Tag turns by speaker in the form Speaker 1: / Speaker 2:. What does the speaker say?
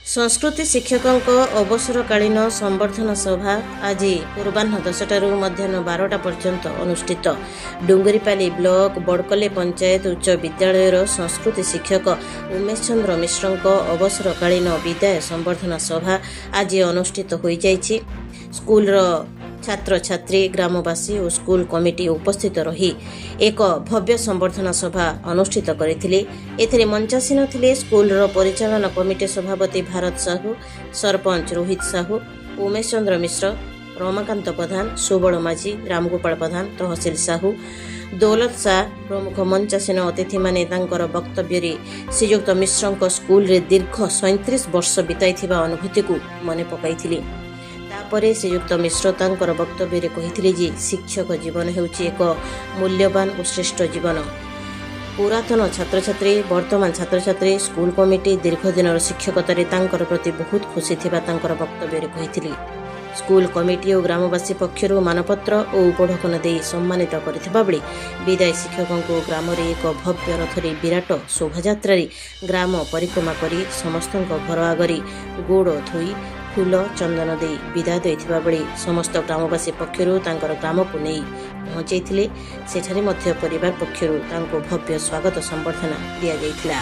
Speaker 1: संस्कृति शिक्षक अवसरकालीन संबर्धना सभा आज पूर्वाह्न 10टारू मध्याह्न 12टा पर्यंत अनुष्ठित। डुंगरीपाली ब्लॉक बडकले पंचायत उच्च विद्यालयर संस्कृति शिक्षक उमेश चंद्र मिश्र अवसरकालीन विदाय संबर्धना सभा आज अनुष्ठित हो जाइछि। स्कूल छात्र छात्री ग्रामवासी और स्कूल कमिटी उपस्थित रही एक भव्य संबर्धना सभा अनुष्ठित करथिले। एथिरे मंचासीन थिले स्कूल परिचालना कमिटी सभापति भारत साहू, सरपंच रोहित साहू, उमेश चंद्र मिश्र, रमाकांत प्रधान, सुबल माझी, रामगोपाल प्रधान, तहसील साहू, दौलत शाह प्रमुख। मंचासीन अतिथि माने तांकर वक्तव्य श्रीयुक्त मिश्र स्कूल रे दीर्घ 37 वर्ष बिताइथिबा अनुभूति को मने पकाइथिले। तापरे श्रीयुक्त मिश्र तांकर वक्तव्य कहिथिले जे शिक्षक जीवन हेउछि एक मूल्यवान और श्रेष्ठ जीवन। पुरातन छात्र छात्री वर्तमान छात्र छात्री स्कूल कमिटी दीर्घ दिन शिक्षकतार तांकर प्रति बहुत खुशी थिबा तांकर वक्तव्य कहिथिले। स्कूल कमिटी और ग्रामवासी पक्षर मानपत्र और उपढौकन दे सम्मानित करथिबा बेले विदाय शिक्षकों को ग्राम रे एक भव्य रथरे विराट शोभायात्रा ग्राम परिक्रमा करी समस्त घर आगरी गोड़ धोई फूल चंदन दे विदा देथिबा बेले समस्त ग्रामवासी पक्षर तांकर ग्राम को नहीं पहुंचैथिले। सेठारे मध्य परिवार पक्षर तांको भव्य स्वागत संबर्धना दिया जाइथिला।